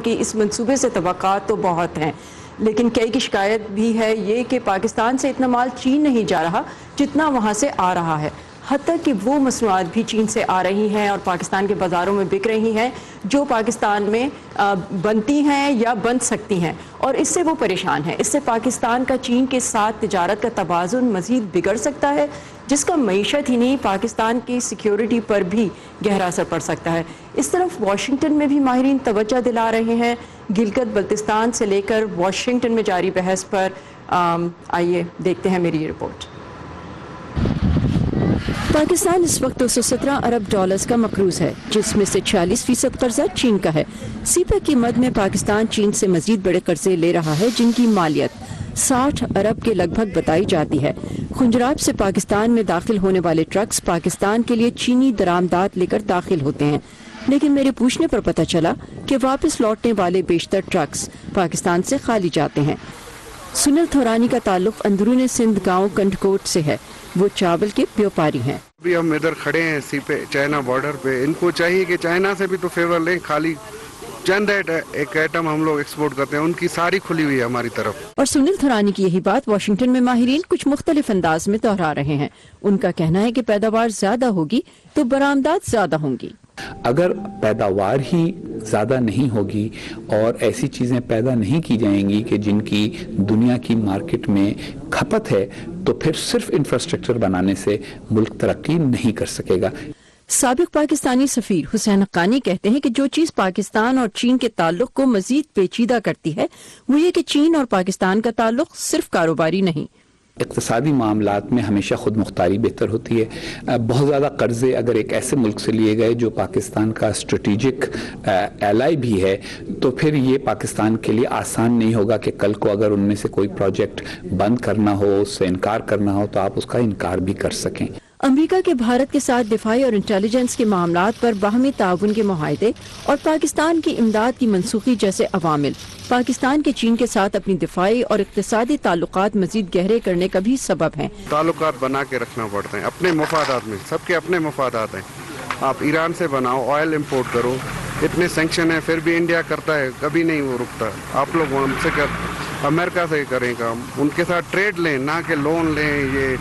کہ اس منصوبے سے توقعات تو بہت ہیں، لیکن کئی کی شکایت بھی ہے یہ کہ پاکستان سے اتنا مال چین نہیں جا رہا جتنا وہاں سے آ رہا ہے، حتیٰ کہ وہ مصنوعات بھی چین سے آ رہی ہیں اور پاکستان کے بازاروں میں بک رہی ہیں جو پاکستان میں بنتی ہیں یا بن سکتی ہیں، اور اس سے وہ پریشان ہیں۔ اس سے پاکستان کا چین کے ساتھ تجارت کا توازن مزید بگڑ سکتا ہے، جس کا معیشت ہی نہیں پاکستان کی سیکیورٹی پر بھی گہرا اثر پڑ سکتا ہے۔ اس طرف واشنگٹن میں بھی ماہرین توجہ دلا رہے ہیں گلگت بلتستان سے لے کر واشنگٹن میں جاری بحث پر۔ آئیے دیکھتے ہیں میری یہ رپورٹ۔ پاکستان اس وقت 217 ارب ڈالرز کا مقروض ہے، جس میں سے 46% قرضہ چین کا ہے۔ سی پیک کی مد میں پاکستان چین سے مزید بڑے قرضے لے رہا ہے، جن کی مالیت 60 ارب کے لگ بھگ بتائی جاتی ہے۔ خنجراب سے پاکستان میں داخل ہونے والے ٹرکس پاکستان کے لیے چینی درآمدات لے کر داخل ہوتے ہیں، لیکن میرے پوچھنے پر پتہ چلا کہ واپس لوٹنے والے بیشتر ٹرکس پاکستان سے خالی جاتے ہیں۔ سنیل تھورانی کا تعلق اندرون سندھ گاؤں کنڈکوٹ سے ہے، وہ چاول کے بیوپاری ہیں۔ ابھی ہم ادھر کھڑے ہیں پہ چائنا بارڈر پہ، ان کو چاہیے کہ چائنا سے بھی تو فیور لیں، خالی چند ایک ایٹم ہم لوگ ایکسپورٹ کرتے ہیں، ان کی ساری کھلی ہوئی ہے ہماری طرف۔ اور سنیل تھورانی کی یہی بات واشنگٹن میں ماہرین کچھ مختلف انداز میں دہرا رہے ہیں۔ ان کا کہنا ہے کہ پیداوار زیادہ ہوگی تو برآمدات زیادہ ہوں گی۔ اگر پیداوار ہی زیادہ نہیں ہوگی اور ایسی چیزیں پیدا نہیں کی جائیں گی کہ جن کی دنیا کی مارکیٹ میں کھپت ہے، تو پھر صرف انفراسٹرکچر بنانے سے ملک ترقی نہیں کر سکے گا۔ سابق پاکستانی سفیر حسین حقانی کہتے ہیں کہ جو چیز پاکستان اور چین کے تعلق کو مزید پیچیدہ کرتی ہے وہ یہ کہ چین اور پاکستان کا تعلق صرف کاروباری نہیں۔ اقتصادی معاملات میں ہمیشہ خود مختاری بہتر ہوتی ہے۔ بہت زیادہ قرضے اگر ایک ایسے ملک سے لیے گئے جو پاکستان کا اسٹریٹجک ایلائی بھی ہے، تو پھر یہ پاکستان کے لیے آسان نہیں ہوگا کہ کل کو اگر ان میں سے کوئی پروجیکٹ بند کرنا ہو، اس سے انکار کرنا ہو، تو آپ اس کا انکار بھی کر سکیں۔ امریکہ کے بھارت کے ساتھ دفاعی اور انٹیلیجنس کے معاملات پر باہمی تعاون کے معاہدے اور پاکستان کی امداد کی منسوخی جیسے عوامل پاکستان کے چین کے ساتھ اپنی دفاعی اور اقتصادی تعلقات مزید گہرے کرنے کا بھی سبب ہیں۔ تعلقات بنا کے رکھنا پڑتے ہیں اپنے مفادات میں، سب کے اپنے مفادات ہیں۔ آپ ایران سے بناؤ، آئل امپورٹ کرو، اتنے سینکشن ہیں پھر بھی انڈیا کرتا ہے، کبھی نہیں وہ رکتا۔ آپ لوگ ہم سے امریکہ سے کریں کام، ان کے ساتھ ٹریڈ لیں، نہ کہ لون لیں، یہ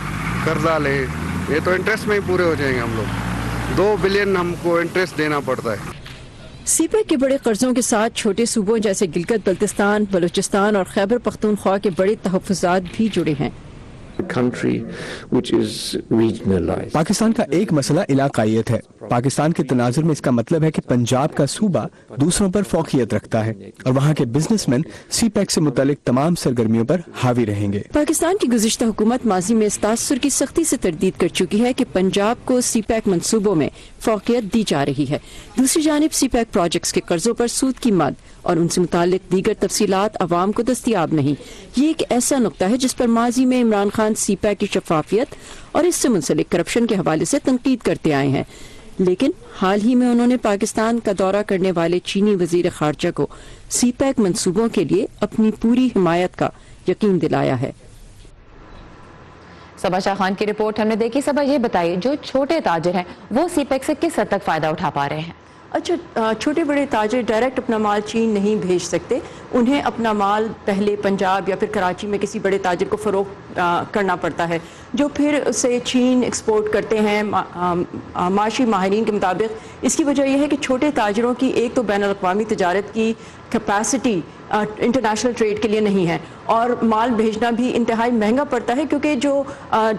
قرضہ لیں، یہ تو انٹرسٹ میں ہی پورے ہو جائیں گے ہم لوگ۔ 2 بلین ہم کو انٹرسٹ دینا پڑتا ہے۔ سی پیک کے بڑے قرضوں کے ساتھ چھوٹے صوبوں جیسے گلگت بلتستان، بلوچستان اور خیبر پختونخوا کے بڑے تحفظات بھی جڑے ہیں۔ پاکستان کا ایک مسئلہ علاقائیت ہے۔ پاکستان کے تناظر میں اس کا مطلب ہے کہ پنجاب کا صوبہ دوسروں پر فوقیت رکھتا ہے اور وہاں کے بزنس مین سی پیک سے متعلق تمام سرگرمیوں پر حاوی رہیں گے۔ پاکستان کی گزشتہ حکومت ماضی میں اس تاثر کی سختی سے تردید کر چکی ہے کہ پنجاب کو سی پیک منصوبوں میں فوقیت دی جا رہی ہے۔ دوسری جانب سی پیک پروجیکٹس کے قرضوں پر سود کی مد اور ان سے متعلق دیگر تفصیلات عوام کو دستیاب نہیں۔ یہ ایک ایسا نقطہ ہے جس پر ماضی میں عمران خان سی پیک کی شفافیت اور اس سے منسلک کرپشن کے حوالے سے تنقید کرتے آئے ہیں، لیکن حال ہی میں انہوں نے پاکستان کا دورہ کرنے والے چینی وزیر خارجہ کو سی پیک منصوبوں کے لیے اپنی پوری حمایت کا یقین دلایا ہے۔ صبا شاہ خان کی رپورٹ ہم نے دیکھی۔ صبا، یہ بتائیے جو چھوٹے تاجر ہیں وہ سی پیک سے کس حد تک فائدہ اٹھا پا رہے ہیں؟ اچھا، چھوٹے بڑے تاجر ڈائریکٹ اپنا مال چین نہیں بھیج سکتے، انہیں اپنا مال پہلے پنجاب یا پھر کراچی میں کسی بڑے تاجر کو فروخت کرنا پڑتا ہے، جو پھر اسے چین ایکسپورٹ کرتے ہیں۔ معاشی ماہرین کے مطابق اس کی وجہ یہ ہے کہ چھوٹے تاجروں کی ایک تو بین الاقوامی تجارت کی کیپیسٹی انٹرنیشنل ٹریڈ کے لیے نہیں ہے، اور مال بھیجنا بھی انتہائی مہنگا پڑتا ہے، کیونکہ جو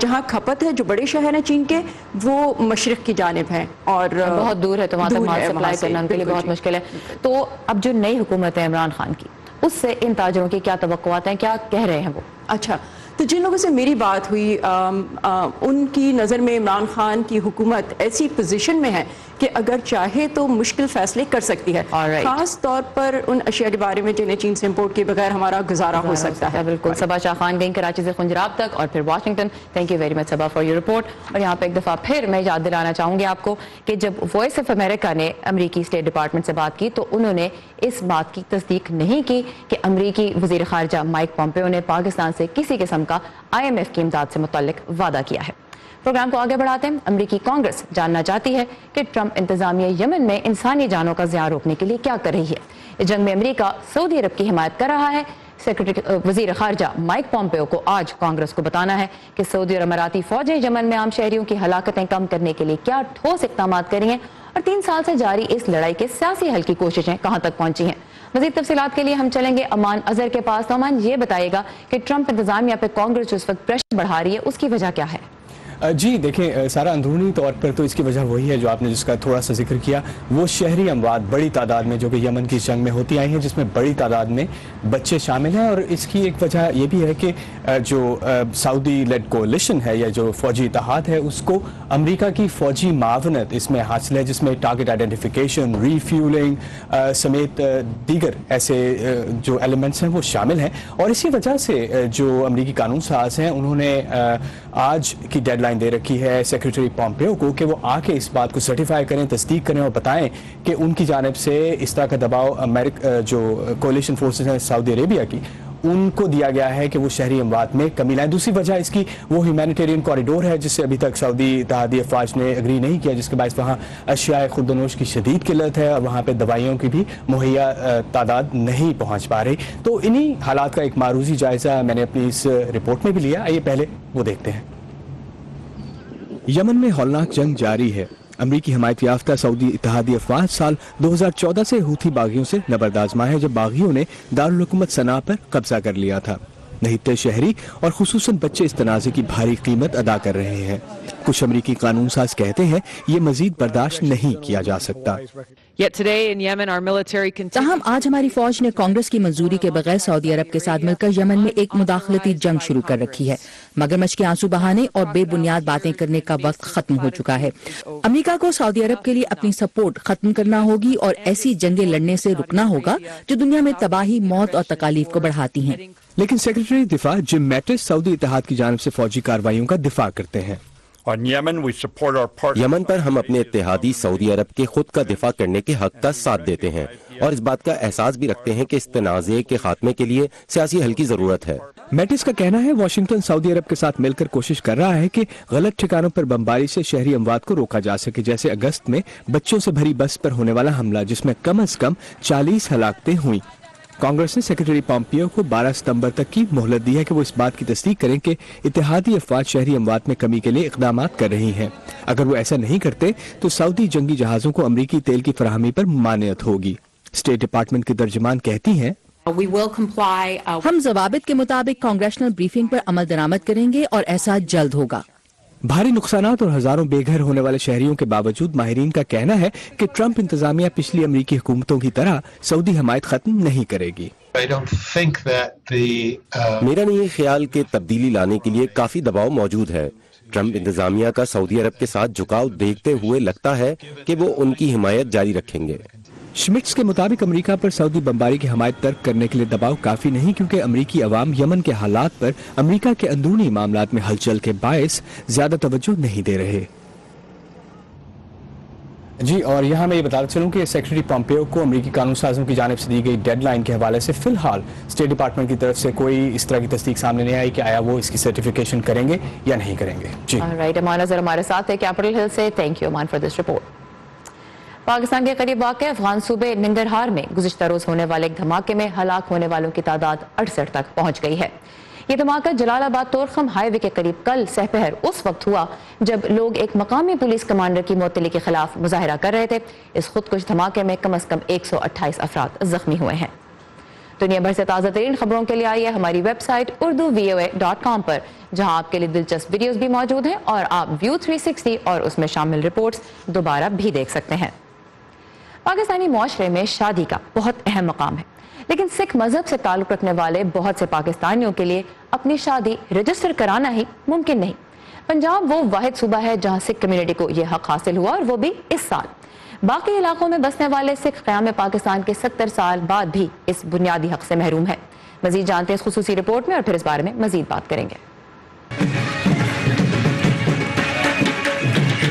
جہاں کھپت ہے، جو بڑے شہر ہیں چین کے، وہ مشرق کی جانب ہیں اور بہت دور ہے، تو وہاں تک مال سپلائی کرنا ان کے لیے بہت مشکل ہے۔ تو اب جو نئی حکومت ہے عمران خان کی، اس سے ان تاجروں کی کیا توقعات ہیں، کیا کہہ رہے ہیں وہ؟ اچھا، تو جن لوگوں سے میری بات ہوئی ان کی نظر میں عمران خان کی حکومت ایسی پوزیشن میں ہے کہ اگر چاہے تو مشکل فیصلے کر سکتی ہے، خاص طور پر ان اشیاء کے بارے میں جنہیں چین سے امپورٹ کے بغیر ہمارا گزارا ہو سکتا ہے۔ بالکل۔ صبا شاہ خان گئیں کراچی سے خنجراب تک اور پھر Washington. Thank you very much Saba for your report. اور یہاں پہ ایک دفعہ پھر میں یاد دلانا چاہوں گی آپ کو کہ جب وائس آف امریکہ نے امریکی اسٹیٹ ڈپارٹمنٹ سے بات کی تو انہوں نے اس بات کی تصدیق نہیں کی کہ امریکی وزیر خارجہ مائک پومپیو نے پاکستان سے کسی قسم کا IMF کی امداد سے متعلق وعدہ کیا ہے۔ پروگرام کو آگے بڑھاتے ہیں. امریکی کانگریس جاننا چاہتی ہے کہ ٹرمپ انتظامیہ یمن میں انسانی جانوں کا ضیاع روکنے کے لیے کیا کر رہی ہے. اس جنگ میں امریکہ سعودی عرب کی حمایت کر رہا ہے. وزیر خارجہ مائک پومپیو کو آج کانگریس کو بتانا ہے کہ سعودی اور اماراتی فوجیں یمن میں عام شہریوں کی ہلاکتیں کم کرنے کے لیے کیا ٹھوس اقدامات کریں ہیں اور 3 سال سے جاری اس لڑائی کے سیاسی حل کی کوششیں کہاں تک پہنچی ہیں. مزید تفصیلات کے لیے ہم چلیں گے امان اظہر کے پاس. تو امان، یہ بتائے گا کہ ٹرمپ انتظامیہ پہ کانگریس جو اس وقت پریشر بڑھا رہی ہے اس کی وجہ کیا ہے؟ جی دیکھیں، سارا اندرونی طور پر تو اس کی وجہ وہی ہے جو آپ نے جس کا تھوڑا سا ذکر کیا، وہ شہری اموات بڑی تعداد میں جو کہ یمن کی جنگ میں ہوتی آئی ہیں، جس میں بڑی تعداد میں بچے شامل ہیں. اور اس کی ایک وجہ یہ بھی ہے کہ جو سعودی لیڈ کولیشن ہے یا جو فوجی اتحاد ہے، اس کو امریکہ کی فوجی معاونت اس میں حاصل ہے، جس میں ٹارگٹ آئیڈینٹیفیکیشن، ری فیولنگ سمیت دیگر ایسے جو ایلیمنٹس ہیں وہ شامل ہیں. اور اسی وجہ سے جو امریکی قانون ساز ہیں انہوں نے آج کی ڈیڈ لائن دے رکھی ہے سیکریٹری پومپیو کو کہ وہ آ کے اس بات کو سرٹیفائی کریں، تصدیق کریں اور بتائیں کہ ان کی جانب سے اس طرح کا دباؤ جو کولیشن فورسز ہیں سعودی عربیہ کی، ان کو دیا گیا ہے کہ وہ شہری اموات میں کمی لائیں. دوسری وجہ اس کی وہ ہیومینیٹیرین کوریڈور ہے جس سے ابھی تک سعودی اتحادی افواج نے اگری نہیں کیا، جس کے باعث وہاں اشیاء خوردنوش کی شدید قلت ہے اور وہاں پہ دوائیوں کی بھی مہیا تعداد نہیں پہنچ پا رہی. تو انہی حالات کا ایک معروضی جائزہ میں نے اپنی اس رپورٹ میں بھی لیا. آئیے پہلے وہ دیکھتے ہیں. یمن میں ہولناک جنگ جاری ہے. امریکی حمایت یافتہ سعودی اتحادی افواج سال 2014 سے ہوتھی باغیوں سے نبرد ہے، جب باغیوں نے دارالحکومت صنعاء پر قبضہ کر لیا تھا. نہتے شہری اور خصوصاً بچے اس تنازع کی بھاری قیمت ادا کر رہے ہیں. کچھ امریکی قانون ساز کہتے ہیں یہ مزید برداشت نہیں کیا جا سکتا. تاہم آج ہماری فوج نے کانگریس کی منظوری کے بغیر سعودی عرب کے ساتھ مل کر یمن میں ایک مداخلتی جنگ شروع کر رکھی ہے. مگرمچھ کے آنسو بہانے اور بے بنیاد باتیں کرنے کا وقت ختم ہو چکا ہے. امریکہ کو سعودی عرب کے لیے اپنی سپورٹ ختم کرنا ہوگی اور ایسی جنگیں لڑنے سے رکنا ہوگا جو دنیا میں تباہی، موت اور تکالیف کو بڑھاتی ہیں. لیکن سیکرٹری دفاع جم میٹس سعودی اتحاد کی جانب سے فوجی کارروائیوں کا دفاع کرتے ہیں. یمن پر ہم اپنے اتحادی سعودی عرب کے خود کا دفاع کرنے کے حق کا ساتھ دیتے ہیں اور اس بات کا احساس بھی رکھتے ہیں کہ اس تنازع کے خاتمے کے لیے سیاسی حل کی ضرورت ہے. میٹس کا کہنا ہے واشنگٹن سعودی عرب کے ساتھ مل کر کوشش کر رہا ہے کہ غلط ٹھکانوں پر بمباری سے شہری اموات کو روکا جا سکے، جیسے اگست میں بچوں سے بھری بس پر ہونے والا حملہ جس میں کم از کم 40 ہلاکتیں ہوئیں. کانگریس نے سیکرٹری پومپیو کو 12 ستمبر تک کی مہلت دی ہے کہ وہ اس بات کی تصدیق کریں کہ اتحادی افواج شہری اموات میں کمی کے لیے اقدامات کر رہی ہیں. اگر وہ ایسا نہیں کرتے تو سعودی جنگی جہازوں کو امریکی تیل کی فراہمی پر ممانعت ہوگی. اسٹیٹ ڈپارٹمنٹ کی ترجمان کہتی ہیں ہم ضوابط کے مطابق کانگریشنل بریفنگ پر عمل درآمد کریں گے اور ایسا جلد ہوگا. بھاری نقصانات اور ہزاروں بے گھر ہونے والے شہریوں کے باوجود ماہرین کا کہنا ہے کہ ٹرمپ انتظامیہ پچھلی امریکی حکومتوں کی طرح سعودی حمایت ختم نہیں کرے گی. میرا نہیں خیال کہ تبدیلی لانے کے لیے کافی دباؤ موجود ہے. ٹرمپ انتظامیہ کا سعودی عرب کے ساتھ جھکاؤ دیکھتے ہوئے لگتا ہے کہ وہ ان کی حمایت جاری رکھیں گے. شمٹس کے مطابق امریکہ پر سعودی بمباری کی حمایت ترک کرنے کے لیے دباؤ کافی نہیں، کیونکہ امریکی عوام یمن کے حالات پر امریکہ کے اندرونی معاملات میں ہلچل کے باعث زیادہ توجہ نہیں دے رہے. جی، اور یہاں میں یہ بتاتا چلوں کہ سیکرٹری پومپیو کو امریکی قانون سازوں کی جانب سے دی گئی ڈیڈ لائن کے حوالے سے فی الحال اسٹیٹ ڈپارٹمنٹ کی طرف سے کوئی اس طرح کی تصدیق سامنے نہیں آئی کہ آیا وہ اس کی سرٹیفیکیشن کریں گے یا نہیں کریں گے. جی رائٹ، امان اظہر ہمارے ساتھ ہے کیپٹل ہل سے. تھینک یو امان فار دس رپورٹ. پاکستان کے قریب واقع افغان صوبے ننگرہار میں گزشتہ روز ہونے والے ایک دھماکے میں ہلاک ہونے والوں کی تعداد 68 تک پہنچ گئی ہے. یہ دھماکہ جلال آباد تورخم ہائی وے کے قریب کل سحپہر اس وقت ہوا جب لوگ ایک مقامی پولیس کمانڈر کی معطلی کے خلاف مظاہرہ کر رہے تھے. اس خودکش دھماکے میں کم از کم 128 افراد زخمی ہوئے ہیں. دنیا بھر سے تازہ ترین خبروں کے لیے آئیے ہماری ویب سائٹ urduvoa.com پر، جہاں آپ کے لیے دلچسپ ویڈیوز بھی موجود ہیں اور آپ ویو 360 اور اس میں شامل رپورٹس دوبارہ بھی دیکھ سکتے ہیں. پاکستانی معاشرے میں شادی کا بہت اہم مقام ہے، لیکن سکھ مذہب سے تعلق رکھنے والے بہت سے پاکستانیوں کے لیے اپنی شادی رجسٹر کرانا ہی ممکن نہیں. پنجاب وہ واحد صوبہ ہے جہاں سکھ کمیونٹی کو یہ حق حاصل ہوا، اور وہ بھی اس سال. باقی علاقوں میں بسنے والے سکھ قیام پاکستان کے 70 سال بعد بھی اس بنیادی حق سے محروم ہے. مزید جانتے ہیں اس خصوصی رپورٹ میں اور پھر اس بارے میں مزید بات کریں گے.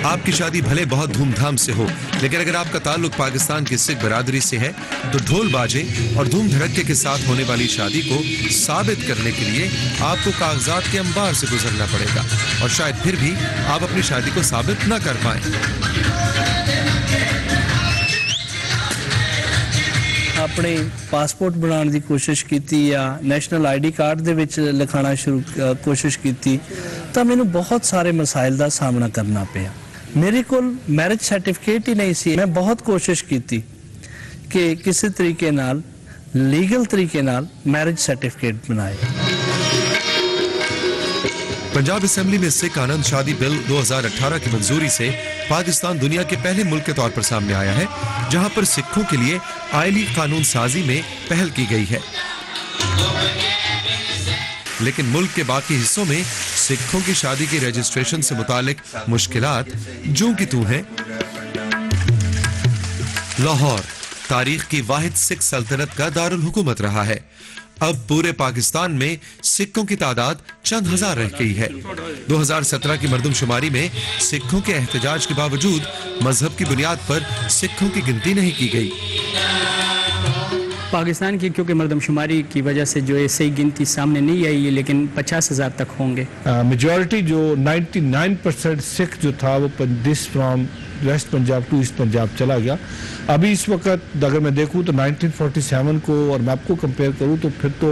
آپ کی شادی بھلے بہت دھوم دھام سے ہو، لیکن اگر آپ کا تعلق پاکستان کی سکھ برادری سے ہے تو ڈھول باجے اور دھوم دھڑکے کے ساتھ ہونے والی شادی کو ثابت کرنے کے لیے آپ کو کاغذات کے انبار سے گزرنا پڑے گا، اور شاید پھر بھی آپ اپنی شادی کو ثابت نہ کر پائیں۔ اپنے پاسپورٹ بنانے دی کوشش کیتی یا نیشنل آئی ڈی کارڈ دے وچ لکھانا کوشش کیتی تو مینوں بہت سارے مسائل دا سامنا کرنا پیا۔ میرے کول میرج سرٹیفکیٹ ہی نہیں سی۔ میں بہت کوشش کیتی کہ کسی طریقے نال لیگل طریقے نال میرج سرٹیفکیٹ بنائے۔ پنجاب اسمبلی میں سکھ آنند شادی بل 2018 کی منظوری سے پاکستان دنیا کے پہلے ملک کے طور پر سامنے آیا ہے جہاں پر سکھوں کے لیے آئلی قانون سازی میں پہل کی گئی ہے، لیکن ملک کے باقی حصوں میں سکھوں کی شادی کی رجسٹریشن سے متعلق مشکلات جوں کی توں ہیں۔ لاہور تاریخ کی واحد سکھ سلطنت کا دارالحکومت رہا ہے، اب پورے پاکستان میں سکھوں کی تعداد چند ہزار رہ گئی ہے۔ 2017 کی مردم شماری میں سکھوں کے احتجاج کے باوجود مذہب کی بنیاد پر سکھوں کی گنتی نہیں کی گئی۔ پاکستان کی کیونکہ مردم شماری کی وجہ سے جو صحیح گنتی سامنے نہیں آئی ہے، لیکن 50,000 تک ہوں گے۔ میجورٹی جو 99% سکھ جو تھا وہ from west Punjab to east Punjab چلا گیا۔ ابھی اس وقت اگر میں دیکھوں تو 1947 کو اور میپ کو کمپیئر کروں تو پھر تو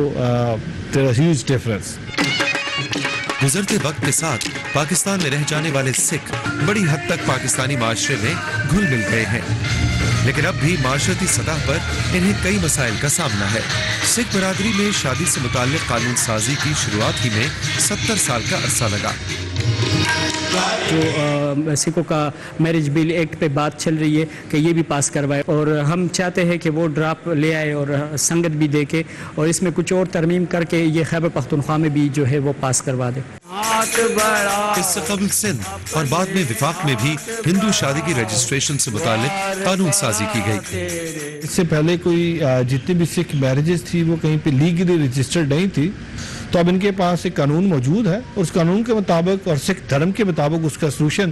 ہیوج ڈیفرنس۔ گزرتے وقت کے ساتھ پاکستان میں رہ جانے والے سکھ بڑی حد تک پاکستانی معاشرے میں گھل مل گئے ہیں، لیکن اب بھی معاشرتی سطح پر انہیں کئی مسائل کا سامنا ہے۔ سکھ برادری میں شادی سے متعلق قانون سازی کی شروعات ہی میں 70 سال کا عرصہ لگا۔ جو سکھوں کا میرج بل ایکٹ پہ بات چل رہی ہے کہ یہ بھی پاس کروائے، اور ہم چاہتے ہیں کہ وہ ڈراپ لے آئے اور سنگت بھی دے کے، اور اس میں کچھ اور ترمیم کر کے یہ خیبر پختونخوا میں بھی جو ہے وہ پاس کروا دے۔ اس سے قبل سندھ اور بعد میں وفاق میں بھی ہندو شادی کی رجسٹریشن سے متعلق قانون سازی کی گئی۔ اس سے پہلے کوئی جتنی بھی سکھ میرجز تھی وہ کہیں پہ لیگلی رجسٹرڈ نہیں تھی، تو اب ان کے پاس ایک قانون موجود ہے، اور اس قانون کے مطابق اور سکھ دھرم کے مطابق اس کا سولوشن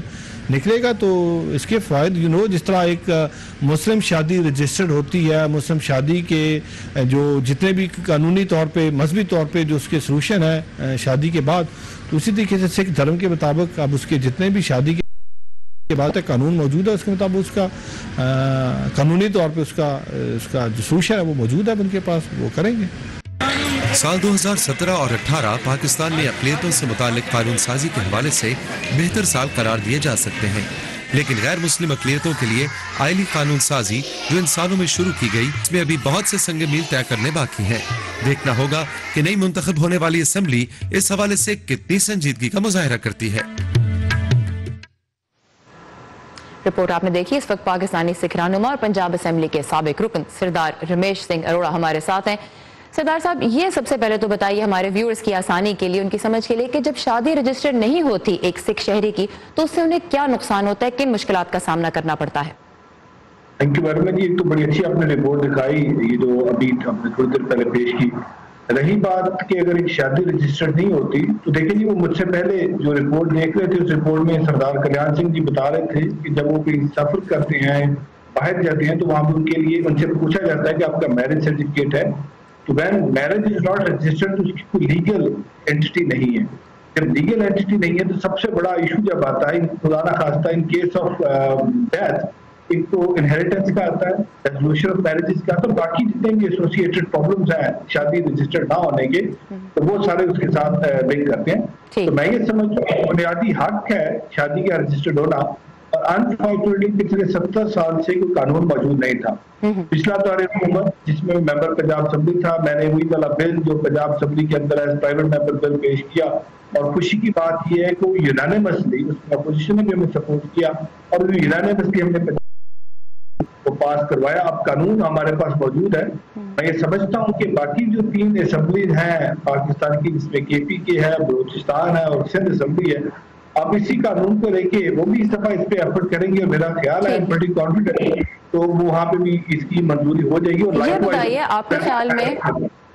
نکلے گا۔ تو اس کے فوائد جس طرح ایک مسلم شادی رجسٹرڈ ہوتی ہے، مسلم شادی کے جو جتنے بھی قانونی طور پہ مذہبی طور پہ جو اس کے سولوشن ہے شادی کے بعد، تو اسی طریقے سے سکھ دھرم کے مطابق اب اس کے جتنے بھی شادی کے بعد قانون موجود ہے، اس کے مطابق اس کا قانونی طور پہ اس کا جو سولوشن ہے وہ موجود ہے، اب ان کے پاس وہ کریں گے۔ سال 2017 اور 18 پاکستان میں اقلیتوں سے متعلق قانون سازی کے حوالے سے بہتر سال قرار دیے جا سکتے ہیں، لیکن غیر مسلم اقلیتوں کے لیے آئلی قانون سازی جو ان سالوں میں شروع کی گئی، اس میں ابھی بہت سے سنگ میل طے کرنے باقی ہیں۔ دیکھنا ہوگا کہ نئی منتخب ہونے والی اسمبلی اس حوالے سے کتنی سنجیدگی کا مظاہرہ کرتی ہے۔ رپورٹ آپ نے دیکھی۔ اس وقت پاکستانی سکھ رہنما اور پنجاب اسمبلی کے سابق رکن سردار رمیش سنگھ اروڑا ہمارے ساتھ ہیں۔ سردار صاحب، یہ سب سے پہلے تو بتائیے ہمارے ویورز کی آسانی کے لیے، ان کی سمجھ کے لیے، کہ جب شادی رجسٹرڈ نہیں ہوتی ایک سکھ شہری کی تو اس سے انہیں کیا نقصان ہوتا ہے، کن مشکلات کا سامنا کرنا پڑتا ہے؟ Thank you very much. یہ تو بڑی اچھی آپ نے رپورٹ دکھائی، یہ جو ابھی ہم نے تھوڑی دیر پہلے پیش کی۔ رہی بات کہ اگر ایک شادی رجسٹرڈ نہیں ہوتی تو دیکھیں جی، وہ مجھ سے پہلے جو رپورٹ دیکھ رہے تھے، اس رپورٹ میں سردار کلیان سنگھ جی بتا رہے تھے کہ جب وہ کوئی سفر کرتے ہیں، باہر جاتے ہیں، تو وہاں پہ ان کے لیے ان سے پوچھا جاتا ہے کہ آپ کا میرج سرٹیفکیٹ ہے، تو when marriage is not registered تو اس کی کوئی لیگل اینٹیٹی نہیں ہے۔ جب لیگل اینٹیٹی نہیں ہے تو سب سے بڑا ایشو جب آتا ہے خدا نہ خواستہ ان کیس آف ڈیتھ، ایک تو انہیریٹنس کا آتا ہے، ریزولوشن آف میرجز کا، تو باقی جتنے بھی ایسوسیٹڈ پرابلمز ہیں شادی رجسٹرڈ نہ ہونے کے، تو وہ سارے اس کے ساتھ لنک کرتے ہیں۔ تو میں یہ سمجھتا ہوں بنیادی حق ہے شادی کا رجسٹرڈ ہونا، اور انفارچونیٹلی پچھلے 70 سال سے کوئی قانون موجود نہیں تھا۔ پچھلا دور حکومت جس میں ممبر پنجاب اسمبلی تھا، میں نے وہی والا بل جو پنجاب اسمبلی کے اندر ایز پرائیویٹ ممبر بل پیش کیا، اور خوشی کی بات یہ ہے کہ وہ یونانیمسلی اس میں اپوزیشن نے بھی ہمیں سپورٹ کیا، اور یونانیمسلی ہم نے کو پاس کروایا۔ اب قانون ہمارے پاس موجود ہے۔ میں یہ سمجھتا ہوں کہ باقی جو 3 اسمبلیز ہیں پاکستان کی، جس میں کے پی کے ہے، بلوچستان ہے اور سندھ اسمبلی ہے، آپ اسی قانون کو لے کے وہ بھی اس دفعہ اس پہ ایفرٹ کریں گے، اور میرا خیال ہے بڑی کانفیڈنٹ تو وہاں پہ بھی اس کی منظوری ہو جائے گی۔ اور یہ بتائیے آپ کے خیال میں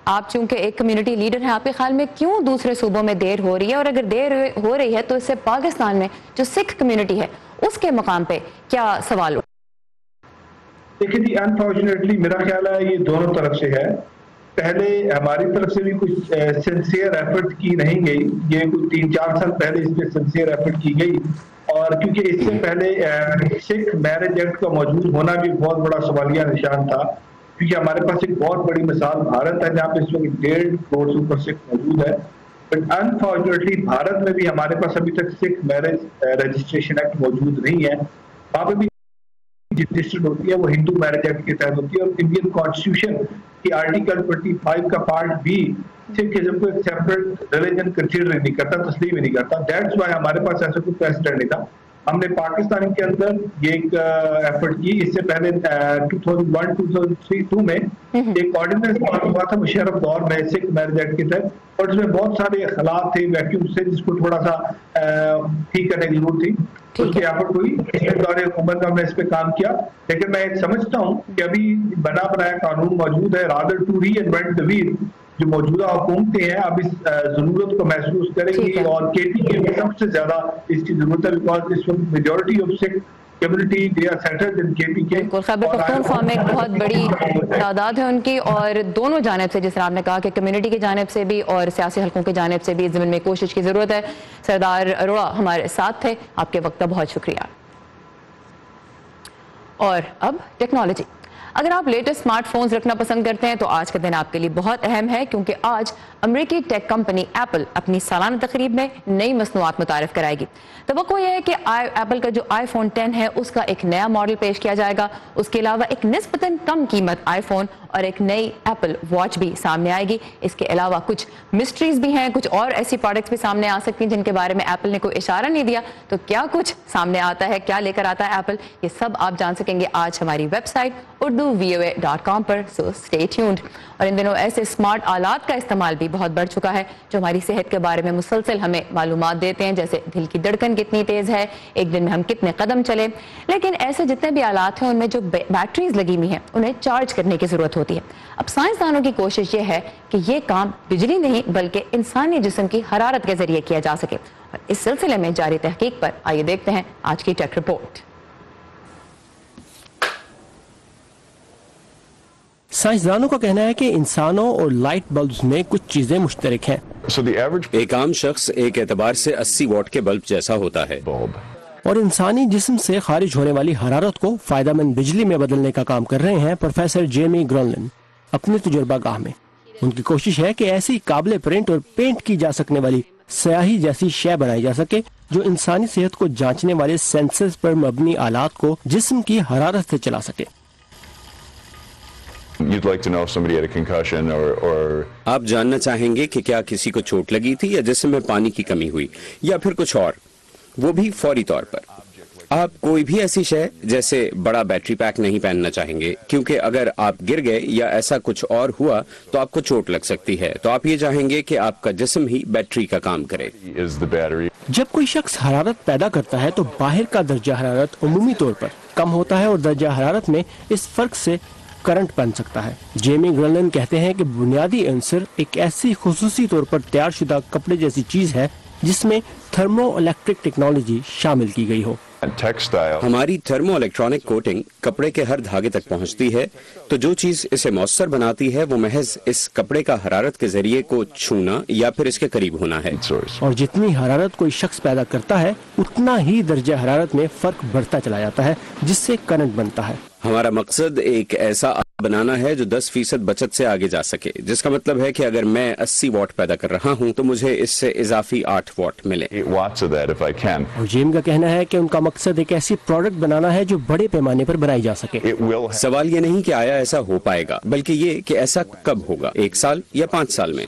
آپ چونکہ ایک کمیونٹی لیڈر ہیں، آپ کے خیال میں کیوں دوسرے صوبوں میں دیر ہو رہی ہے، اور اگر دیر ہو رہی ہے تو اس سے پاکستان میں جو سکھ کمیونٹی ہے اس کے مقام پہ کیا سوال ہو؟ دیکھیں جی، انفارچونیٹلی میرا خیال ہے یہ دونوں طرف سے ہے. پہلے ہماری طرف سے بھی کچھ سنسیئر ایفرٹ کی نہیں گئی، یہ کچھ 3-4 سال پہلے اس پہ سنسیئر ایفرٹ کی گئی، اور کیونکہ اس سے پہلے سکھ میرج ایکٹ کا موجود ہونا بھی بہت بڑا سوالیہ نشان تھا، کیونکہ ہمارے پاس ایک بہت بڑی مثال بھارت ہے جہاں پہ اس وقت 1.5 کروڑ سے اوپر سکھ موجود ہے. بٹ انفارچونیٹلی بھارت میں بھی ہمارے پاس ابھی تک سکھ میرج رجسٹریشن ایکٹ موجود نہیں ہے. وہاں پہ بھی رجسٹرڈ ہوتی ہے وہ ہندو میرج ایکٹ کے تحت ہوتی ہے، اور انڈین کانسٹیٹیوشن کی آرٹیکل 25 کا پارٹ بھی سکھزم کو ایک سیپریٹ ریلیجن کنسیڈر نہیں کرتا، تسلیم ہی نہیں کرتا. دیٹس وائی ہمارے پاس ایسا کوئی پریسیڈنٹ نہیں تھا. ہم نے پاکستان کے اندر یہ ایک ایفرٹ کی. اس سے پہلے 2001-2002 میں ایک آرڈیننس پاس ہوا تھا مشرف دور میں سکھ میرج ایکٹ کے تحت، اور اس میں بہت سارے خلاف تھے ویکیوم سے جس کو تھوڑا سا ٹھیک کرنے کی ضرورت تھی. اس کی ایفرٹ ہوئی، اس دور حکومت میں ہم نے اس پہ کام کیا. لیکن میں سمجھتا ہوں کہ ابھی بنا بنایا قانون موجود ہے، rather to reinvent the wheel. جو موجودہ حکومتیں ہیں اب اس ضرورت کو محسوس کریں گی، اور کے پی کے میں سب سے زیادہ اس کی ضرورت ہے، بیکاز اس وقت majority of Sikh community they are settled in K P کے. خیبر پختونخوا میں ایک بہت بڑی تعداد ہے ان کی، اور دونوں جانب سے، جس طرح آپ نے کہا کہ کمیونٹی کی جانب سے بھی اور سیاسی حلقوں کی جانب سے بھی اس ضمن میں کوشش کی ضرورت ہے. سردار اروڑا ہمارے ساتھ تھے، آپ کے وقت کا بہت شکریہ. اور اب ٹیکنالوجی. اگر آپ لیٹسٹ اسمارٹ فونز رکھنا پسند کرتے ہیں تو آج کا دن آپ کے لیے بہت اہم ہے، کیونکہ آج امریکی ٹیک کمپنی ایپل اپنی سالانہ تقریب میں نئی مصنوعات متعارف کرائے گی. توقع یہ ہے کہ ایپل کا جو آئی فون 10 ہے اس کا ایک نیا ماڈل پیش کیا جائے گا. اس کے علاوہ ایک نسبتاً کم قیمت آئی فون اور ایک نئی ایپل واچ بھی سامنے آئے گی. اس کے علاوہ کچھ مسٹریز بھی ہیں، کچھ اور ایسی پروڈکٹس بھی سامنے آ سکتی ہیں جن کے بارے میں ایپل نے کوئی اشارہ نہیں دیا. تو کیا کچھ سامنے آتا ہے، کیا لے کر آتا ہے ایپل، یہ سب آپ جان سکیں گے آج ہماری ویب سائٹ urduvoa.com پر. So stay tuned. اور ان دنوں ایسے اسمارٹ آلات کا استعمال بھی بہت بڑھ چکا ہے جو ہماری صحت کے بارے میں مسلسل ہمیں معلومات دیتے ہیں، جیسے دل کی دھڑکن کتنی تیز ہے، ایک دن میں ہم کتنے قدم چلے. لیکن ایسے جتنے بھی آلات ہیں ان میں جو بیٹریز لگی ہوئی ہیں انہیں چارج کرنے کی ضرورت ہوتی ہے. اب سائنسدانوں کی کوشش یہ ہے کہ یہ کام بجلی نہیں بلکہ انسانی جسم کی حرارت کے ذریعے کیا جا سکے. اور اس سلسلے میں جاری تحقیق پر آئیے دیکھتے ہیں آج کی ٹیک رپورٹ. سائنسدانوں کا کہنا ہے کہ انسانوں اور لائٹ بلبز میں کچھ چیزیں مشترک ہیں. ایک عام شخص ایک اعتبار سے 80 واٹ کے بلب جیسا ہوتا ہے، اور انسانی جسم سے خارج ہونے والی حرارت کو فائدہ مند بجلی میں بدلنے کا کام کر رہے ہیں پروفیسر جیمی گرنلن اپنے تجربہ گاہ میں. ان کی کوشش ہے کہ ایسی قابل پرنٹ اور پینٹ کی جا سکنے والی سیاہی جیسی شے بنائی جا سکے جو انسانی صحت کو جانچنے والے سینسرز پر مبنی آلات کو جسم کی حرارت سے چلا سکے. آپ جاننا چاہیں گے کہ کیا کسی کو چوٹ لگی تھی یا جسم میں پانی کی کمی ہوئی یا پھر کچھ اور، وہ بھی فوری طور پر. آپ کوئی بھی ایسی شے جیسے بڑا بیٹری پیک نہیں پہننا چاہیں گے، کیونکہ اگر آپ گر گئے یا ایسا کچھ اور ہوا تو آپ کو چوٹ لگ سکتی ہے. تو آپ یہ چاہیں گے کہ آپ کا جسم ہی بیٹری کا کام کرے. جب کوئی شخص حرارت پیدا کرتا ہے تو باہر کا درجہ حرارت عمومی طور پر کم ہوتا ہے اور درجہ حرارت میں اس فرق سے کرنٹ بن سکتا ہے. جیمی گرنلن کہتے ہیں کہ بنیادی عنصر ایک ایسی خصوصی طور پر تیار شدہ کپڑے جیسی چیز ہے جس میں تھرمو الیکٹرک ٹیکنالوجی شامل کی گئی ہو. ہماری تھرمو الیکٹرانک کوٹنگ کپڑے کے ہر دھاگے تک پہنچتی ہے، تو جو چیز اسے مؤثر بناتی ہے وہ محض اس کپڑے کا حرارت کے ذریعے کو چھونا یا پھر اس کے قریب ہونا ہے. اور جتنی حرارت کوئی شخص پیدا کرتا ہے اتنا ہی درجہ حرارت میں فرق بڑھتا چلا جاتا ہے جس سے کرنٹ بنتا ہے. ہمارا مقصد ایک ایسا بنانا ہے جو 10% بچت سے آگے جا سکے، جس کا مطلب ہے کہ اگر میں 80 واٹ پیدا کر رہا ہوں تو مجھے اس سے اضافی 8 واٹ ملے. اور جیم کا کہنا ہے کہ ان کا مقصد ایک ایسی پروڈکٹ بنانا ہے جو بڑے پیمانے پر بنائی جا سکے. سوال یہ نہیں کہ آیا ایسا ہو پائے گا، بلکہ یہ کہ ایسا کب ہوگا، 1 سال یا 5 سال میں.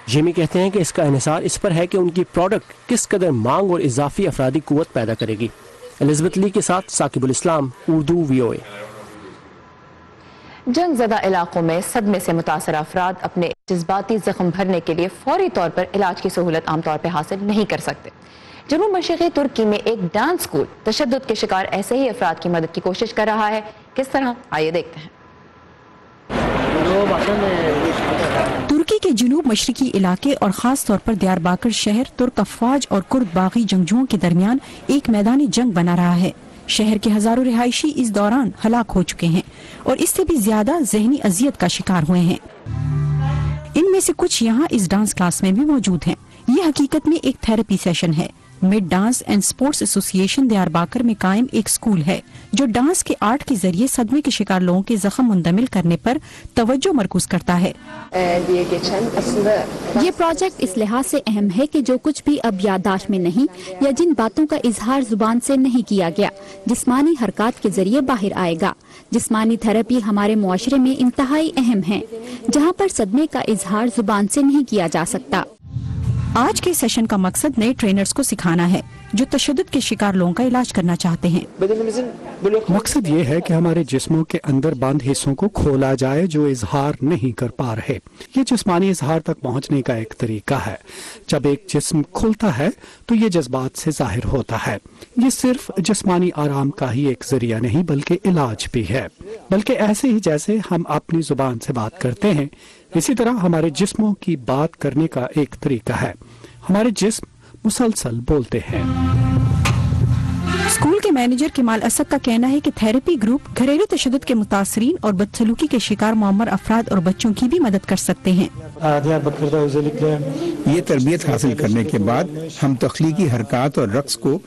جیمی کہتے ہیں کہ اس کا انحصار اس پر ہے کہ ان کی پروڈکٹ کس قدر مانگ اور اضافی افرادی قوت پیدا کرے گی. الزبتھ لی کے ساتھ ثاقب الاسلام، اردو VOA. جنگ زدہ علاقوں میں صدمے سے متاثرہ افراد اپنے جذباتی زخم بھرنے کے لیے فوری طور پر علاج کی سہولت عام طور پہ حاصل نہیں کر سکتے. جنوب مشرقی ترکی میں ایک ڈانس اسکول تشدد کے شکار ایسے ہی افراد کی مدد کی کوشش کر رہا ہے. کس طرح، آئیے دیکھتے ہیں. کے جنوب مشرقی علاقے اور خاص طور پر دیار باکر شہر ترک افواج اور کرد باغی جنگجوؤں کے درمیان ایک میدان جنگ بنا رہا ہے. شہر کے ہزاروں رہائشی اس دوران ہلاک ہو چکے ہیں اور اس سے بھی زیادہ ذہنی اذیت کا شکار ہوئے ہیں. ان میں سے کچھ یہاں اس ڈانس کلاس میں بھی موجود ہیں. یہ حقیقت میں ایک تھراپی سیشن ہے. مڈ ڈانس اینڈ سپورٹس ایسوسی ایشن دیار باکر میں قائم ایک اسکول ہے جو ڈانس کے آرٹ کے ذریعے صدمے کے شکار لوگوں کے زخم مندمل کرنے پر توجہ مرکوز کرتا ہے. یہ پروجیکٹ اس لحاظ سے اہم ہے کہ جو کچھ بھی اب یادداشت میں نہیں یا جن باتوں کا اظہار زبان سے نہیں کیا گیا جسمانی حرکات کے ذریعے باہر آئے گا. جسمانی تھراپی ہمارے معاشرے میں انتہائی اہم ہے جہاں پر صدمے کا اظہار زبان سے نہیں کیا جا سکتا. آج کے سیشن کا مقصد نئے ٹرینرز کو سکھانا ہے جو تشدد کے شکار لوگوں کا علاج کرنا چاہتے ہیں. مقصد یہ ہے کہ ہمارے جسموں کے اندر بند حصوں کو کھولا جائے جو اظہار نہیں کر پا رہے. یہ جسمانی اظہار تک پہنچنے کا ایک طریقہ ہے. جب ایک جسم کھلتا ہے تو یہ جذبات سے ظاہر ہوتا ہے. یہ صرف جسمانی آرام کا ہی ایک ذریعہ نہیں بلکہ علاج بھی ہے. بلکہ ایسے ہی جیسے ہم اپنی زبان سے بات کرتے ہیں اسی طرح ہمارے جسموں کی بات کرنے کا ایک طریقہ ہے. ہمارے جسم مسلسل بولتے ہیں. اسکول کے مینیجر کمال اسد کا کہنا ہے کہ تھراپی گروپ گھریلو تشدد کے متاثرین اور بدسلوکی کے شکار معمر افراد اور بچوں کی بھی مدد کر سکتے ہیں. یہ تربیت حاصل کرنے کے بعد ہم تخلیقی حرکات اور رقص کو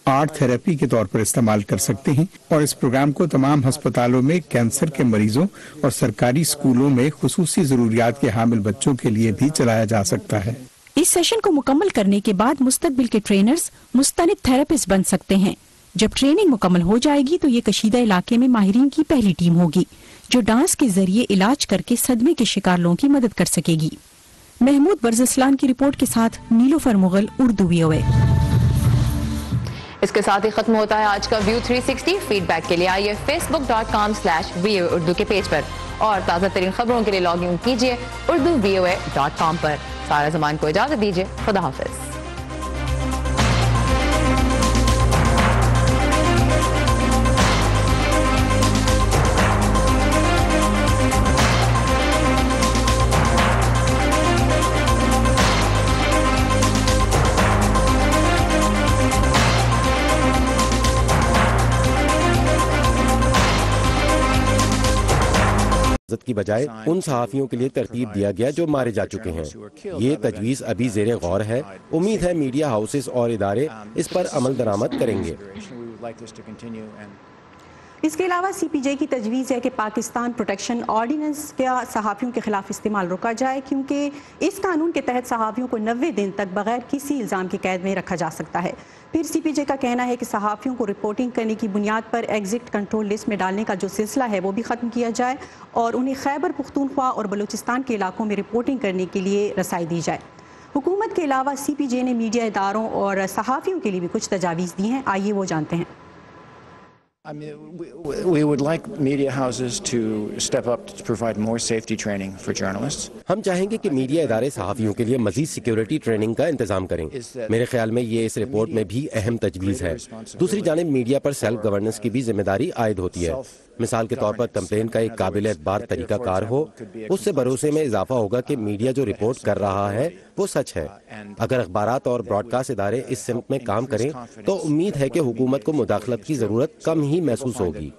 آرٹ تھراپی کے طور پر استعمال کر سکتے ہیں اور اس پروگرام کو تمام ہسپتالوں میں کینسر کے مریضوں اور سرکاری اسکولوں میں خصوصی ضروریات کے حامل بچوں کے لیے بھی چلایا جا سکتا ہے. اس سیشن کو مکمل کرنے کے بعد مستقبل کے ٹرینرز مستند تھراپسٹ بن سکتے ہیں. جب ٹریننگ مکمل ہو جائے گی تو یہ کشیدہ علاقے میں ماہرین کی پہلی ٹیم ہوگی جو ڈانس کے ذریعے علاج کر کے صدمے کے شکار لوگوں کی مدد کر سکے گی. محمود برزسلان کی رپورٹ کے ساتھ نیلوفر مغل، اردو VOA. اس کے ساتھ ہی ختم ہوتا ہے آج کا ویو 360. فیڈ بیک کے لیے آئیے facebook.com/VOA اردو کے پیج پر اور تازہ ترین خبروں کے لیے لاگ ان کیجیے urduvoa.com پر. سارا زمان کو اجازت دیجیے. خدا حافظ. کی بجائے ان صحافیوں کے لیے ترتیب دیا گیا جو مارے جا چکے ہیں. یہ تجویز ابھی زیر غور ہے. امید ہے میڈیا ہاؤسز اور ادارے اس پر عمل درآمد کریں گے. اس کے علاوہ CPJ کی تجویز ہے کہ پاکستان پروٹیکشن آرڈیننس کا صحافیوں کے خلاف استعمال روکا جائے کیونکہ اس قانون کے تحت صحافیوں کو 90 دن تک بغیر کسی الزام کی قید میں رکھا جا سکتا ہے. پھر CPJ کا کہنا ہے کہ صحافیوں کو رپورٹنگ کرنے کی بنیاد پر ایگزٹ کنٹرول لسٹ میں ڈالنے کا جو سلسلہ ہے وہ بھی ختم کیا جائے اور انہیں خیبر پختونخوا اور بلوچستان کے علاقوں میں رپورٹنگ کرنے کے لیے رسائی دی جائے. حکومت کے علاوہ CPJ نے میڈیا اداروں اور صحافیوں کے لیے بھی کچھ تجاویز دی ہیں. آئیے وہ جانتے ہیں. We would like media houses to step up to provide more safety training for journalists. ہم چاہیں گے کہ میڈیا ادارے صحافیوں کے لیے مزید سیکیورٹی ٹریننگ کا انتظام کریں. میرے خیال میں یہ اس رپورٹ میں بھی اہم تجویز ہے. دوسری جانب میڈیا پر سیلف گورننس کی بھی ذمہ داری عائد ہوتی ہے. مثال کے طور پر کمپلین کا ایک قابل اعتبار طریقہ کار ہو. اس سے بھروسے میں اضافہ ہوگا کہ میڈیا جو رپورٹ کر رہا ہے وہ سچ ہے. اگر اخبارات اور براڈ کاسٹ ادارے اس سمت میں کام کریں تو امید ہے کہ حکومت کو مداخلت کی ضرورت کم ہی محسوس ہوگی.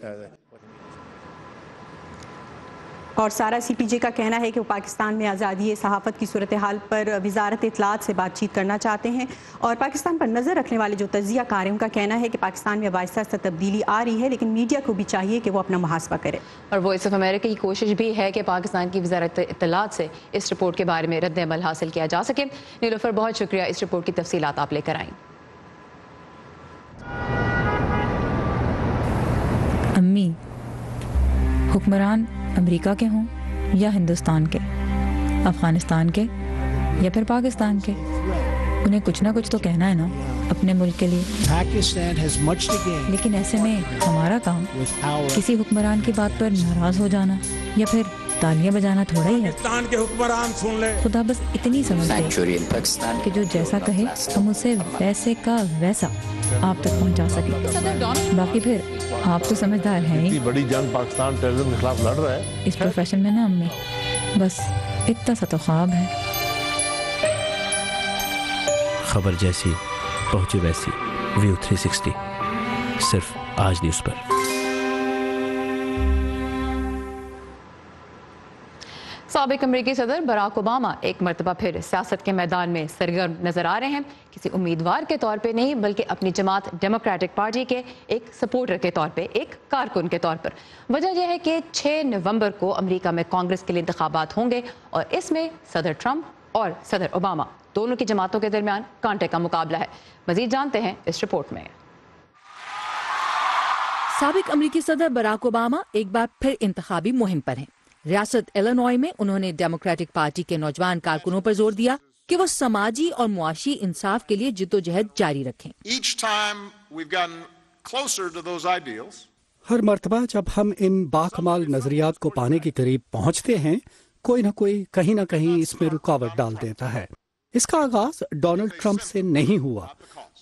اور سارا CPJ کا کہنا ہے کہ وہ پاکستان میں آزادی صحافت کی صورتحال پر وزارت اطلاعات سے بات چیت کرنا چاہتے ہیں اور پاکستان پر نظر رکھنے والے جو تجزیہ کار ہیں ان کا کہنا ہے کہ پاکستان میں آہستہ آہستہ تبدیلی آ رہی ہے لیکن میڈیا کو بھی چاہیے کہ وہ اپنا محاسبہ کرے. اور وائس آف امریکہ کی کوشش بھی ہے کہ پاکستان کی وزارت اطلاعات سے اس رپورٹ کے بارے میں رد عمل حاصل کیا جا سکے. نیلوفر بہت شکریہ. اس رپورٹ کی تفصیلات آپ لے کر آئیں. امی حکمران امریکہ کے ہوں یا ہندوستان کے، افغانستان کے یا پھر پاکستان کے، انہیں کچھ نہ کچھ تو کہنا ہے نا اپنے ملک کے لیے. لیکن ایسے میں ہمارا کام کسی حکمران کی بات پر ناراض ہو جانا یا پھر تالیاں بجانا تھوڑا ہی ہے. خدا بس اتنی سمجھتے کہ جو جیسا کہے ہم اسے ویسے کا ویسا آپ تک پہنچا سکیں. باقی پھر آپ تو سمجھدار ہیں ہی. بڑی جنگ پاکستان ٹیررزم کے خلاف لڑ رہا ہے اس پروفیشن میں نا امی. بس اتنا سا تو خواب ہے. خبر جیسی پہنچی ویسی، ویو 360 صرف آج نیوز پر. سابق امریکی صدر براک اوباما ایک مرتبہ پھر سیاست کے میدان میں سرگرم نظر آ رہے ہیں، کسی امیدوار کے طور پہ نہیں بلکہ اپنی جماعت ڈیموکریٹک پارٹی کے ایک سپورٹر کے طور پہ، ایک کارکن کے طور پر. وجہ یہ ہے کہ 6 نومبر کو امریکہ میں کانگریس کے لیے انتخابات ہوں گے اور اس میں صدر ٹرمپ اور صدر اوباما دونوں کی جماعتوں کے درمیان کانٹے کا مقابلہ ہے. مزید جانتے ہیں اس رپورٹ میں. سابق امریکی صدر براک اوباما ایک بار پھر انتخابی مہم پر ہیں. ریاست ایلینوائے میں انہوں نے ڈیموکریٹک پارٹی کے نوجوان کارکنوں پر زور دیا کہ وہ سماجی اور معاشی انصاف کے لیے جدوجہد جاری رکھیں. ہر مرتبہ جب ہم ان باکمال نظریات کو پانے کے قریب پہنچتے ہیں، کوئی نہ کوئی کہیں نہ کہیں اس میں رکاوٹ ڈال دیتا ہے. اس کا آغاز ڈونلڈ ٹرمپ سے نہیں ہوا،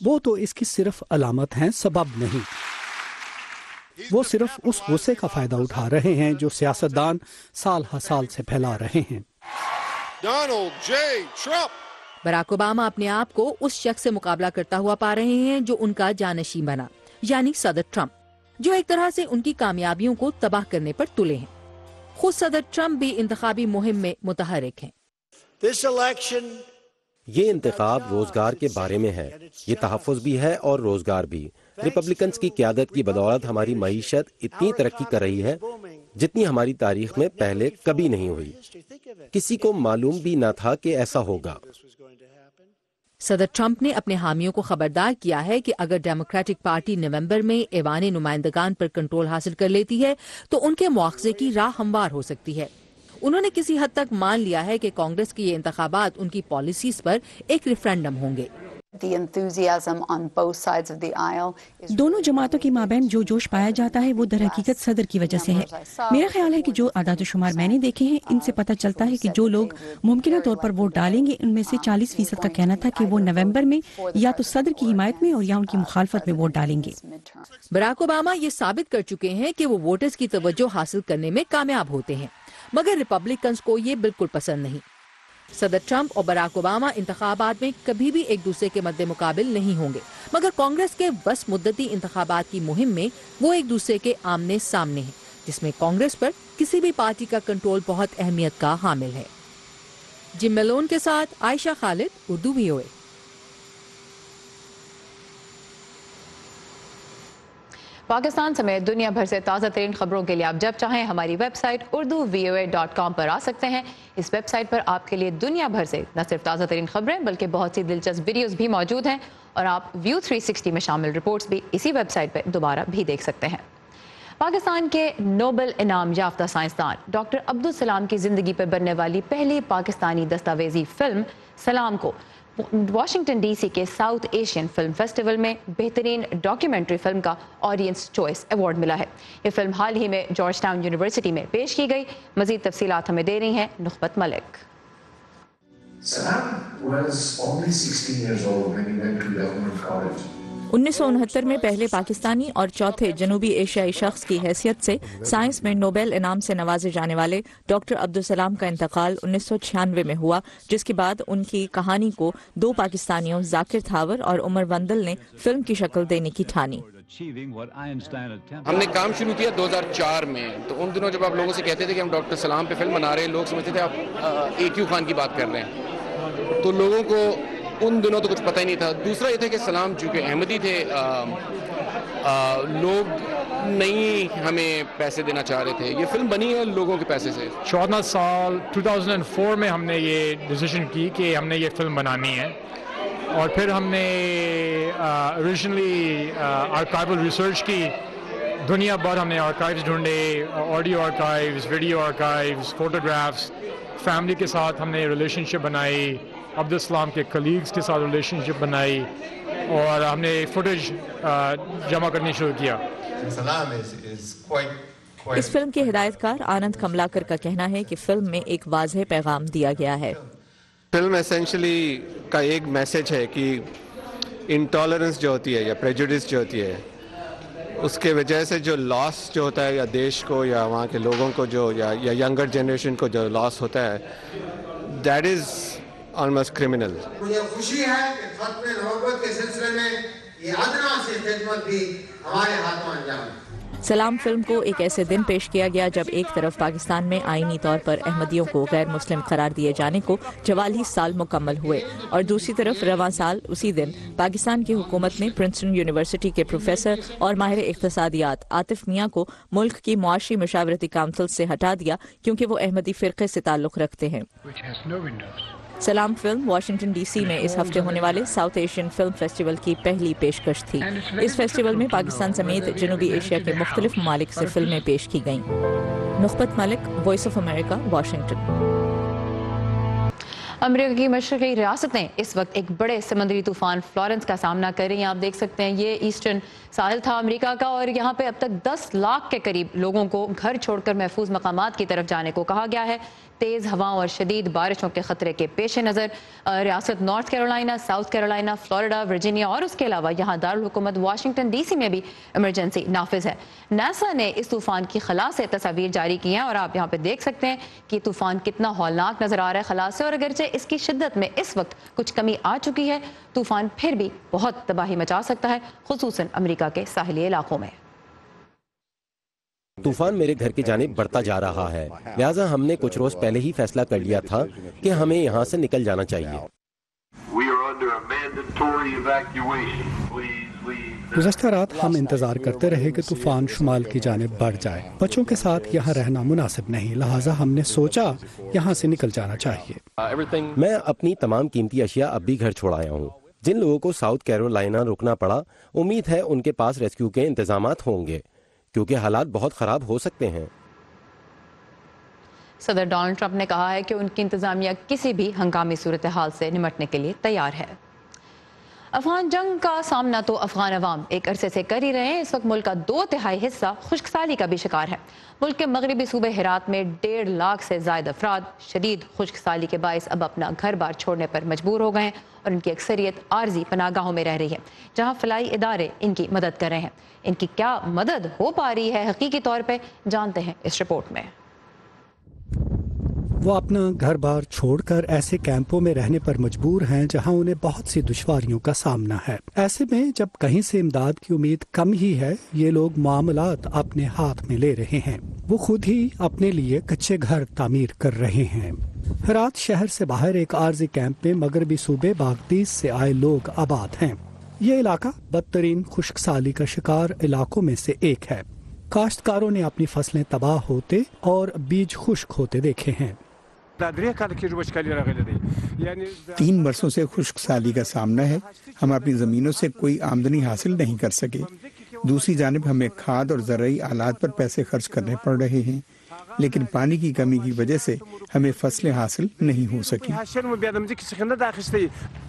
وہ تو اس کی صرف علامت ہیں، سبب نہیں. وہ صرف اس غصے کا فائدہ اٹھا رہے ہیں جو سیاستدان سال ہر سال سے پھیلا رہے ہیں. براک اوباما اپنے آپ کو اس شخص سے مقابلہ کرتا ہوا پا رہے ہیں جو ان کا جانشین بنا، یعنی صدر ٹرمپ، جو ایک طرح سے ان کی کامیابیوں کو تباہ کرنے پر تلے ہیں. خود صدر ٹرمپ بھی انتخابی مہم میں متحرک ہیں. یہ انتخاب روزگار کے بارے میں ہے، یہ تحفظ بھی ہے اور روزگار بھی. ریپبلکنز کی قیادت کی بدولت ہماری معیشت اتنی ترقی کر رہی ہے جتنی ہماری تاریخ میں پہلے کبھی نہیں ہوئی. کسی کو معلوم بھی نہ تھا کہ ایسا ہوگا. صدر ٹرمپ نے اپنے حامیوں کو خبردار کیا ہے کہ اگر ڈیموکریٹک پارٹی نومبر میں ایوان نمائندگان پر کنٹرول حاصل کر لیتی ہے تو ان کے مواخذے کی راہ ہموار ہو سکتی ہے. انہوں نے کسی حد تک مان لیا ہے کہ کانگریس کے یہ انتخابات ان کی پالیسیز پر ایک ریفرینڈم ہوں گے. دونوں جماعتوں کے مابین جو جوش پایا جاتا ہے وہ در حقیقت صدر کی وجہ سے ہے. میرا خیال ہے کہ جو اعداد و شمار میں نے دیکھے ہیں ان سے پتہ چلتا ہے کہ جو لوگ ممکنہ طور پر ووٹ ڈالیں گے ان میں سے 40% کا کہنا تھا کہ وہ نومبر میں یا تو صدر کی حمایت میں اور یا ان کی مخالفت میں ووٹ ڈالیں گے. براک اوباما یہ ثابت کر چکے ہیں کہ وہ ووٹرز کی توجہ حاصل کرنے میں کامیاب ہوتے ہیں، مگر ریپبلکنز کو یہ بالکل پسند نہیں. صدر ٹرمپ اور براک اوباما انتخابات میں کبھی بھی ایک دوسرے کے مد مقابل نہیں ہوں گے، مگر کانگریس کے وسط مدتی انتخابات کی مہم میں وہ ایک دوسرے کے آمنے سامنے ہیں، جس میں کانگریس پر کسی بھی پارٹی کا کنٹرول بہت اہمیت کا حامل ہے. جم میلون کے ساتھ عائشہ خالد، اردو VOA. پاکستان سمیت دنیا بھر سے تازہ ترین خبروں کے لیے آپ جب چاہیں ہماری ویب سائٹ urduvoa.com پر آ سکتے ہیں. اس ویب سائٹ پر آپ کے لیے دنیا بھر سے نہ صرف تازہ ترین خبریں بلکہ بہت سی دلچسپ ویڈیوز بھی موجود ہیں اور آپ ویو 360 میں شامل رپورٹس بھی اسی ویب سائٹ پہ دوبارہ بھی دیکھ سکتے ہیں. پاکستان کے نوبل انعام یافتہ سائنسدان ڈاکٹر عبدالسلام کی زندگی پر بننے والی پہلی پاکستانی دستاویزی فلم سلام کو واشنگٹن ڈی سی کے ساؤتھ ایشین فلم فیسٹیول میں بہترین ڈاکیومنٹری فلم کا آڈینس چوائس ایوارڈ ملا ہے. یہ فلم حال ہی میں جارج ٹاؤن یونیورسٹی میں پیش کی گئی. مزید تفصیلات ہمیں دے رہی ہیں نخبت ملک. Salam was only 16 years old when he went to government college. 1969 میں پہلے پاکستانی اور چوتھے جنوبی ایشیائی شخص کی حیثیت سے سائنس میں نوبل انعام سے نوازے جانے والے ڈاکٹر عبدالسلام کا انتقال 1996 میں ہوا، جس کے بعد ان کی کہانی کو 2 پاکستانیوں ذاکر تھاور اور عمر وندل نے فلم کی شکل دینے کی ٹھانی. ہم نے کام شروع کیا 2004 میں، تو ان دنوں جب آپ لوگوں سے کہتے تھے کہ ہم ڈاکٹر سلام پہ فلم بنا رہے ہیں، لوگ سمجھتے تھے آپ AQ خان کی بات کر رہے ہیں، تو لوگوں کو ان دنوں تو کچھ پتہ ہی نہیں تھا. دوسرا یہ تھا کہ سلام چونکہ احمدی تھے، لوگ نہیں ہمیں پیسے دینا چاہ رہے تھے. یہ فلم بنی ہے لوگوں کے پیسے سے. 14 سال 2004 میں ہم نے یہ ڈیسیژن کی کہ ہم نے یہ فلم بنانی ہے، اور پھر ہم نے اوریجنلی آرکائیول ریسرچ کی. دنیا بھر ہم نے آرکائیوز ڈھونڈے، audio archives, video archives, photographs. Family کے ساتھ ہم نے ریلیشن شپ بنائی، عبدالسلام کے کلیگز کے ساتھ ریلیشن شپ بنائی، اور ہم نے فوٹیج جمع کرنی شروع کیا. اس فلم کے ہدایت کار آنند کملاکر کا کہنا ہے کہ فلم میں ایک واضح پیغام دیا گیا ہے. فلم اسینشلی کا ایک میسج ہے کہ انٹالرنس جو ہوتی ہے یا پریجوڈس جو ہوتی ہے اس کے وجہ سے جو لاس جو ہوتا ہے یا دیش کو یا وہاں کے لوگوں کو جو یا ینگر جنریشن کو جو لاس ہوتا ہے دیٹ از آلموسٹ کرمنل. مجھے خوشی ہے کہ ختم نبوت کے سلسلے میں یہ ادنا سی خدمت بھی ہمارے ہاتھوں انجام ہے. سلام فلم کو ایک ایسے دن پیش کیا گیا جب ایک طرف پاکستان میں آئینی طور پر احمدیوں کو غیر مسلم قرار دیے جانے کو 44 سال مکمل ہوئے اور دوسری طرف رواں سال اسی دن پاکستان کی حکومت نے پرنسٹن یونیورسٹی کے پروفیسر اور ماہر اقتصادیات عاطف میاں کو ملک کی معاشی مشاورتی کونسل سے ہٹا دیا کیونکہ وہ احمدی فرقے سے تعلق رکھتے ہیں. سلام فلم واشنگٹن ڈی سی میں اس ہفتے ہونے والے ساؤتھ ایشین فلم فیسٹیول کی پہلی پیشکش تھی. اس فیسٹیول میں پاکستان سمیت جنوبی ایشیا کے مختلف ممالک سے فلمیں پیش کی گئیں. نخبت ملک، وائس آف امریکہ، واشنگٹن. امریکہ کی مشرقی ریاستیں اس وقت ایک بڑے سمندری طوفان فلورنس کا سامنا کر رہی ہیں. آپ دیکھ سکتے ہیں یہ ایسٹرن ساحل تھا امریکہ کا اور یہاں پہ اب تک 10 لاکھ کے قریب لوگوں کو گھر چھوڑ کر محفوظ مقامات کی طرف جانے کو کہا گیا ہے. تیز ہواؤں اور شدید بارشوں کے خطرے کے پیش نظر ریاست north Carolina, south Carolina, Florida, Virginia اور اس کے علاوہ یہاں دارالحکومت واشنگٹن ڈی سی میں بھی ایمرجنسی نافذ ہے. ناسا نے اس طوفان کی خلا سے تصاویر جاری کی ہیں اور آپ یہاں پہ دیکھ سکتے ہیں کہ طوفان کتنا ہولناک نظر آ رہا ہے خلا سے. اور اگرچہ اس کی شدت میں اس وقت کچھ کمی آ چکی ہے، طوفان پھر بھی بہت تباہی مچا سکتا ہے، خصوصاً امریکہ کے ساحلی علاقوں میں. طوفان میرے گھر کی جانب بڑھتا جا رہا ہے، لہٰذا ہم نے کچھ روز پہلے ہی فیصلہ کر لیا تھا کہ ہمیں یہاں سے نکل جانا چاہیے. گزشتہ رات ہم انتظار کرتے رہے کہ طوفان شمال کی جانب بڑھ جائے. بچوں کے ساتھ یہاں رہنا مناسب نہیں، لہٰذا ہم نے سوچا یہاں سے نکل جانا چاہیے. میں اپنی تمام قیمتی اشیاء اب بھی گھر چھوڑ آیا ہوں. جن لوگوں کو ساؤتھ کیرولائنا رکنا پڑا، امید ہے ان کے پاس ریسکیو کے انتظامات ہوں گے کیونکہ حالات بہت خراب ہو سکتے ہیں. صدر ڈونلڈ ٹرمپ نے کہا ہے کہ ان کی انتظامیہ کسی بھی ہنگامی صورتحال سے نمٹنے کے لیے تیار ہے. افغان جنگ کا سامنا تو افغان عوام ایک عرصے سے کر ہی رہے ہیں. اس وقت ملک کا 2/3 حصہ خشک سالی کا بھی شکار ہے. ملک کے مغربی صوبے ہرات میں 1.5 لاکھ سے زائد افراد شدید خشک سالی کے باعث اب اپنا گھر بار چھوڑنے پر مجبور ہو گئے ہیں اور ان کی اکثریت عارضی پناہ گاہوں میں رہ رہی ہے جہاں فلاحی ادارے ان کی مدد کر رہے ہیں. ان کی کیا مدد ہو پا رہی ہے حقیقی طور پہ، جانتے ہیں اس رپورٹ میں. وہ اپنا گھر بار چھوڑ کر ایسے کیمپوں میں رہنے پر مجبور ہیں جہاں انہیں بہت سی دشواریوں کا سامنا ہے. ایسے میں جب کہیں سے امداد کی امید کم ہی ہے، یہ لوگ معاملات اپنے ہاتھ میں لے رہے ہیں. وہ خود ہی اپنے لیے کچے گھر تعمیر کر رہے ہیں. ہرات شہر سے باہر ایک عارضی کیمپ میں مغربی صوبے باغدیس سے آئے لوگ آباد ہیں. یہ علاقہ بدترین خشک سالی کا شکار علاقوں میں سے ایک ہے. کاشتکاروں نے اپنی فصلیں تباہ ہوتے اور بیج خشک ہوتے دیکھے ہیں. 3 برسوں سے خشک سالی کا سامنا ہے. ہم اپنی زمینوں سے کوئی آمدنی حاصل نہیں کر سکے. دوسری جانب ہمیں کھاد اور زرعی آلات پر پیسے خرچ کرنے پڑ رہے ہیں، لیکن پانی کی کمی کی وجہ سے ہمیں فصلیں حاصل نہیں ہو سکی.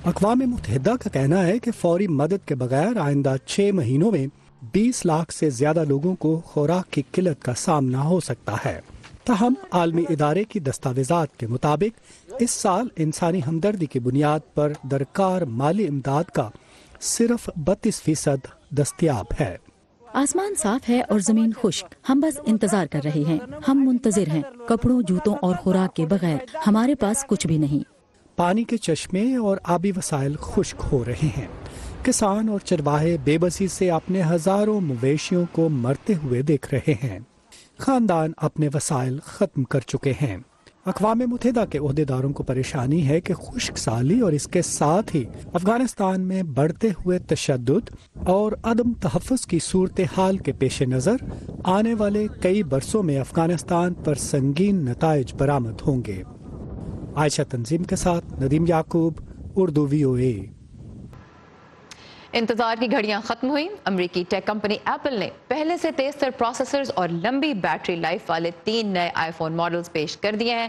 اقوام متحدہ کا کہنا ہے کہ فوری مدد کے بغیر آئندہ 6 مہینوں میں 20 لاکھ سے زیادہ لوگوں کو خوراک کی قلت کا سامنا ہو سکتا ہے. تاہم عالمی ادارے کی دستاویزات کے مطابق اس سال انسانی ہمدردی کی بنیاد پر درکار مالی امداد کا صرف 32% دستیاب ہے. آسمان صاف ہے اور زمین خشک. ہم بس انتظار کر رہے ہیں. ہم منتظر ہیں. کپڑوں، جوتوں اور خوراک کے بغیر ہمارے پاس کچھ بھی نہیں. پانی کے چشمے اور آبی وسائل خشک ہو رہے ہیں. کسان اور چرواہے بے بسی سے اپنے ہزاروں مویشیوں کو مرتے ہوئے دیکھ رہے ہیں. خاندان اپنے وسائل ختم کر چکے ہیں. اقوام متحدہ کے عہدیداروں کو پریشانی ہے کہ خشک سالی اور اس کے ساتھ ہی افغانستان میں بڑھتے ہوئے تشدد اور عدم تحفظ کی صورتحال کے پیش نظر آنے والے کئی برسوں میں افغانستان پر سنگین نتائج برآمد ہوں گے. عائشہ تنظیم کے ساتھ ندیم یعقوب، اردو VOA. انتظار کی گھڑیاں ختم ہوئیں. امریکی ٹیک کمپنی ایپل نے پہلے سے تیز تر پروسیسرز اور لمبی بیٹری لائف والے 3 نئے آئی فون ماڈلز پیش کر دیے ہیں.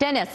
10s